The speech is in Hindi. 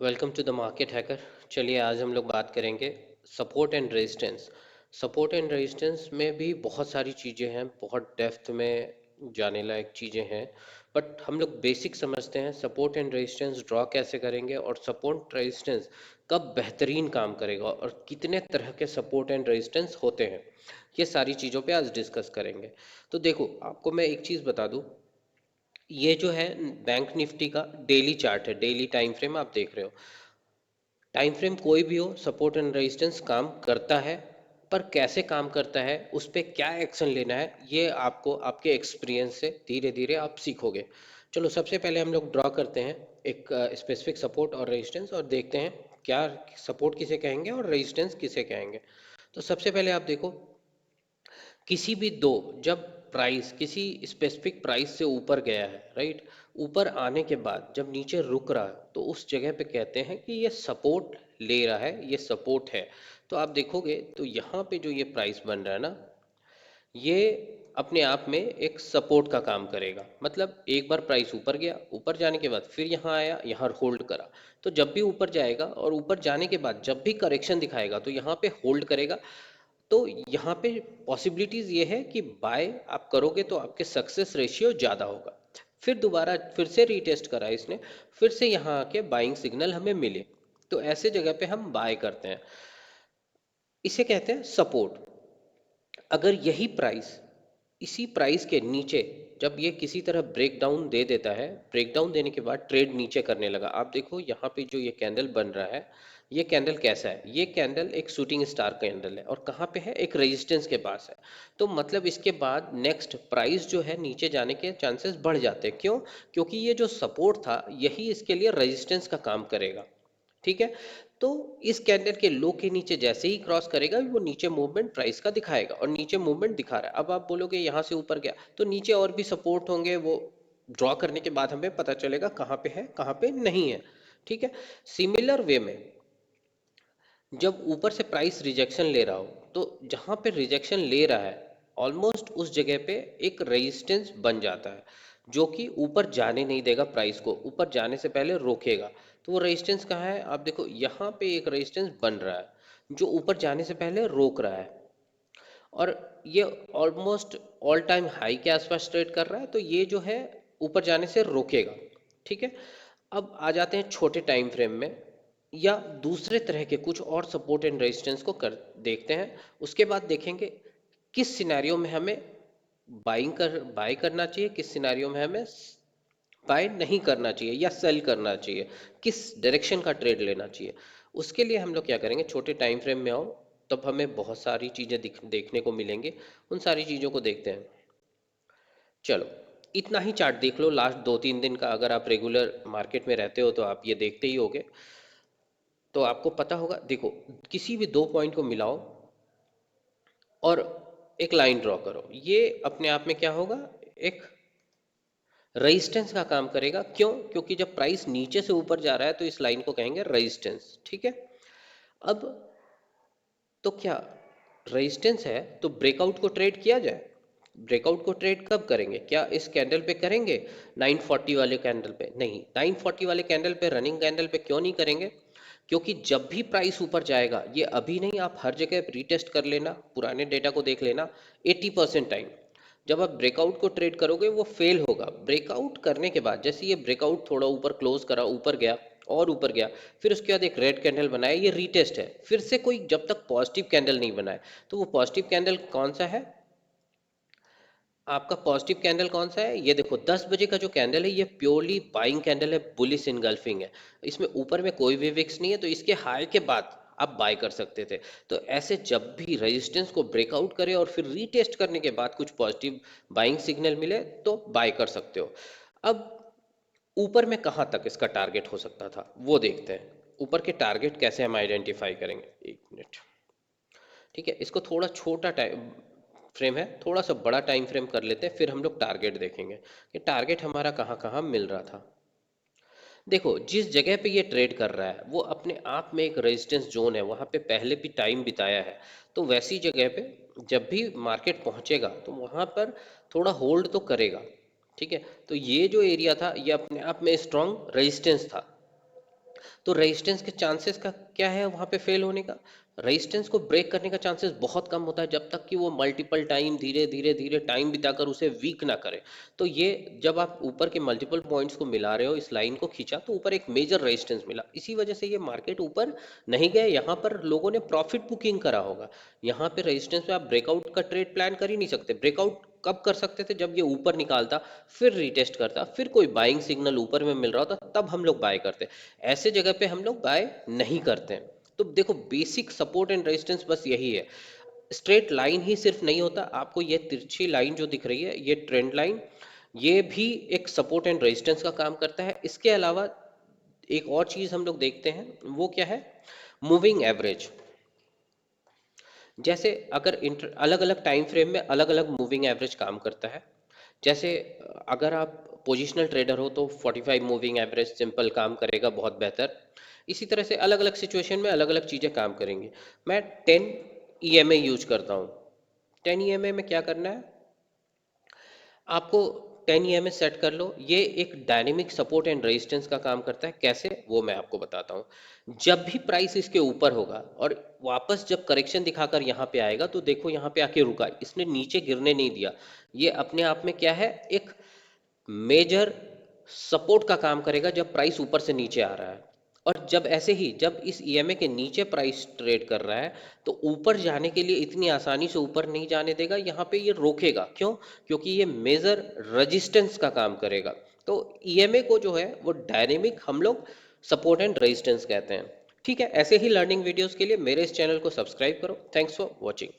Welcome to the market hacker. चलिए आज हम लोग बात करेंगे support and resistance. Support and resistance में भी बहुत सारी चीज़ें हैं, बहुत डेप्थ में जाने लायक चीज़ें हैं। बट हम लोग बेसिक समझते हैं सपोर्ट एंड रेजिस्टेंस ड्रॉ कैसे करेंगे और सपोर्ट रेजिस्टेंस कब बेहतरीन काम करेगा और कितने तरह के सपोर्ट एंड रेजिस्टेंस होते हैं। ये सारी चीज़ों पे आज डिस्कस करेंगे। तो देखो, आपको मैं एक चीज़ बता दूं, ये जो है बैंक निफ्टी का डेली चार्ट है, डेली टाइम फ्रेम आप देख रहे हो। टाइम फ्रेम कोई भी हो, सपोर्ट एंड रेजिस्टेंस काम करता है, पर कैसे काम करता है, उस पर क्या एक्शन लेना है, ये आपको आपके एक्सपीरियंस से धीरे धीरे आप सीखोगे। चलो सबसे पहले हम लोग ड्रॉ करते हैं एक स्पेसिफिक सपोर्ट और रेजिस्टेंस और देखते हैं क्या सपोर्ट किसे कहेंगे और रेजिस्टेंस किसे कहेंगे। तो सबसे पहले आप देखो, किसी भी दो, जब प्राइस किसी स्पेसिफिक प्राइस से ऊपर गया है, राइट, ऊपर आने के बाद जब नीचे रुक रहा है तो उस जगह पे कहते हैं कि ये सपोर्ट ले रहा है, ये सपोर्ट है। तो आप देखोगे तो यहाँ पे जो ये प्राइस बन रहा है ना, ये अपने आप में एक सपोर्ट का काम करेगा। मतलब एक बार प्राइस ऊपर गया, ऊपर जाने के बाद फिर यहाँ आया, यहाँ होल्ड करा। तो जब भी ऊपर जाएगा और ऊपर जाने के बाद जब भी करेक्शन दिखाएगा तो यहाँ पे होल्ड करेगा। तो यहाँ पे पॉसिबिलिटीज ये है कि बाय आप करोगे तो आपके सक्सेस रेशियो ज़्यादा होगा। फिर दोबारा फिर से रीटेस्ट करा इसने, फिर से यहाँ आके बाइंग सिग्नल हमें मिले, तो ऐसे जगह पे हम बाय करते हैं। इसे कहते हैं सपोर्ट। अगर यही प्राइस इसी प्राइस के नीचे जब ये किसी तरह ब्रेक डाउन दे देता है, ब्रेक डाउन देने के बाद ट्रेड नीचे करने लगा, आप देखो यहाँ पे जो ये कैंडल बन रहा है, ये कैंडल कैसा है, ये कैंडल एक शूटिंग स्टार कैंडल है और कहाँ पे है, एक रेजिस्टेंस के पास है। तो मतलब इसके बाद नेक्स्ट प्राइस जो है नीचे जाने के चांसेस बढ़ जाते हैं। क्यों? क्योंकि ये जो सपोर्ट था यही इसके लिए रेजिस्टेंस का काम करेगा। ठीक है। तो इस कैंडल के लो के नीचे जैसे ही क्रॉस करेगा वो नीचे मूवमेंट प्राइस का दिखाएगा और नीचे मूवमेंट दिखा रहा है। अब आप बोलोगे यहाँ से ऊपर गया तो नीचे और भी सपोर्ट होंगे, वो ड्रॉ करने के बाद हमें पता चलेगा कहाँ पे है कहाँ पे नहीं है। ठीक है। सिमिलर वे में जब ऊपर से प्राइस रिजेक्शन ले रहा हो तो जहां पे रिजेक्शन ले रहा है ऑलमोस्ट उस जगह पे एक रेजिस्टेंस बन जाता है, जो कि ऊपर जाने नहीं देगा, प्राइस को ऊपर जाने से पहले रोकेगा। तो वो रेजिस्टेंस कहाँ है, आप देखो यहाँ पे एक रेजिस्टेंस बन रहा है जो ऊपर जाने से पहले रोक रहा है और ये ऑलमोस्ट ऑल टाइम हाई के आसपास ट्रेड कर रहा है, तो ये जो है ऊपर जाने से रोकेगा। ठीक है। अब आ जाते हैं छोटे टाइम फ्रेम में या दूसरे तरह के कुछ और सपोर्ट एंड रेजिस्टेंस को कर देखते हैं। उसके बाद देखेंगे किस सिनेरियो में हमें बाई करना चाहिए, किस सिनेरियो में हमें बाय नहीं करना चाहिए या सेल करना चाहिए, किस डायरेक्शन का ट्रेड लेना चाहिए। उसके लिए हम लोग क्या करेंगे, छोटे टाइम फ्रेम में आओ, तब हमें बहुत सारी चीज़ें देखने को मिलेंगे। उन सारी चीज़ों को देखते हैं। चलो, इतना ही चार्ट देख लो लास्ट 2-3 दिन का। अगर आप रेगुलर मार्केट में रहते हो तो आप ये देखते ही होगे, तो आपको पता होगा। देखो, किसी भी दो पॉइंट को मिलाओ और एक लाइन ड्रॉ करो, ये अपने आप में क्या होगा, एक रेजिस्टेंस का काम करेगा। क्यों? क्योंकि जब प्राइस नीचे से ऊपर जा रहा है तो इस लाइन को कहेंगे रेजिस्टेंस। ठीक है। अब तो क्या रेजिस्टेंस है तो ब्रेकआउट को ट्रेड किया जाए। ब्रेकआउट को ट्रेड कब करेंगे, क्या इस कैंडल पे करेंगे, 940 वाले कैंडल पे? नहीं, 940 वाले कैंडल पे, रनिंग कैंडल पे क्यों नहीं करेंगे? क्योंकि जब भी प्राइस ऊपर जाएगा, ये अभी नहीं, आप हर जगह रीटेस्ट कर लेना, पुराने डेटा को देख लेना, 80% टाइम जब आप ब्रेकआउट को ट्रेड करोगे वो फेल होगा। ब्रेकआउट करने के बाद जैसे ये ब्रेकआउट थोड़ा ऊपर क्लोज करा, ऊपर गया और ऊपर गया, फिर उसके बाद एक रेड कैंडल बनाया, ये रीटेस्ट है। फिर से कोई जब तक पॉजिटिव कैंडल नहीं बनाए, तो वो पॉजिटिव कैंडल कौन सा है, आपका पॉजिटिव कैंडल कौन सा है, ये देखो 10 बजे का जो कैंडल है, ये प्योरली बाइंग कैंडल है, बुलिश इनगल्फिंग है। इसमें ऊपर में कोई भी विक्स नहीं है, तो इसके हाई के बाद आप बाय कर सकते थे। तो ऐसे जब भी रेजिस्टेंस को ब्रेकआउट करे और फिर रीटेस्ट करने के बाद कुछ पॉजिटिव बाइंग सिग्नल मिले तो बाय कर सकते हो। अब ऊपर में कहाँ तक इसका टारगेट हो सकता था वो देखते हैं। ऊपर के टारगेट कैसे हम आइडेंटिफाई करेंगे, एक मिनट। ठीक है, इसको थोड़ा छोटा टाइम फ्रेम है, थोड़ा सा बड़ा टाइम फ्रेम कर लेते हैं, फिर हम लोग टारगेट देखेंगे कि टारगेट हमारा कहाँ कहाँ मिल रहा था। देखो, जिस जगह पे ये ट्रेड कर रहा है वो अपने आप में एक रेजिस्टेंस जोन है, वहाँ पे पहले भी टाइम बिताया है। तो वैसी जगह पे जब भी मार्केट पहुँचेगा तो वहाँ पर थोड़ा होल्ड तो करेगा। ठीक है। तो ये जो एरिया था ये अपने आप में स्ट्रॉन्ग रेजिस्टेंस था। तो रेजिस्टेंस के चांसेस का क्या है वहां पे फेल होने का? रेजिस्टेंस को ब्रेक करने का चांसेस बहुत कम होता है जब तक कि वो मल्टीपल टाइम धीरे धीरे धीरे टाइम बिताकर उसे वीक ना करे। तो ये जब आप ऊपर के मल्टीपल पॉइंट्स को मिला रहे हो, इस लाइन को खींचा तो ऊपर एक मेजर रेजिस्टेंस मिला, इसी वजह से ये मार्केट ऊपर नहीं गए। यहाँ पर लोगों ने प्रॉफिट बुकिंग करा होगा। यहाँ पे रेजिस्टेंस पे आप ब्रेकआउट का ट्रेड प्लान कर ही नहीं सकते। ब्रेकआउट कब कर सकते थे? जब ये ऊपर निकालता, फिर रीटेस्ट करता, फिर कोई बाइंग सिग्नल ऊपर में मिल रहा होता, तब हम लोग बाय करते। ऐसे जगह पे हम लोग बाय नहीं करते हैं। तो देखो, बेसिक सपोर्ट एंड रेजिस्टेंस बस यही है। स्ट्रेट लाइन ही सिर्फ नहीं होता, आपको ये तिरछी लाइन जो दिख रही है, ये ट्रेंड लाइन, ये भी एक सपोर्ट एंड रेजिस्टेंस का काम करता है। इसके अलावा एक और चीज हम लोग देखते हैं, वो क्या है? Moving average. जैसे अगर अलग अलग टाइम फ्रेम में अलग अलग मूविंग एवरेज काम करता है। जैसे अगर आप पोजिशनल ट्रेडर हो तो 45 मूविंग एवरेज सिंपल काम करेगा बहुत बेहतर। इसी तरह से अलग अलग सिचुएशन में अलग अलग चीज़ें काम करेंगी। मैं 10 ईएमए यूज करता हूँ। 10 ईएमए में क्या करना है आपको? 10 ईएमए सेट कर लो। ये एक डायनेमिक सपोर्ट एंड रेजिस्टेंस का काम करता है। कैसे, वो मैं आपको बताता हूँ। जब भी प्राइस इसके ऊपर होगा और वापस जब करेक्शन दिखाकर यहाँ पे आएगा, तो देखो यहाँ पे आके रुका, इसने नीचे गिरने नहीं दिया। ये अपने आप में क्या है? एक मेजर सपोर्ट का काम करेगा जब प्राइस ऊपर से नीचे आ रहा है। और जब ऐसे ही जब इस ईएमए के नीचे प्राइस ट्रेड कर रहा है, तो ऊपर जाने के लिए इतनी आसानी से ऊपर नहीं जाने देगा, यहाँ पे ये रोकेगा। क्यों? क्योंकि ये मेजर रेजिस्टेंस का काम करेगा। तो ईएमए को जो है वो डायनेमिक हम लोग सपोर्ट एंड रेजिस्टेंस कहते हैं। ठीक है, ऐसे ही लर्निंग वीडियोस के लिए मेरे इस चैनल को सब्सक्राइब करो। Thanks for watching.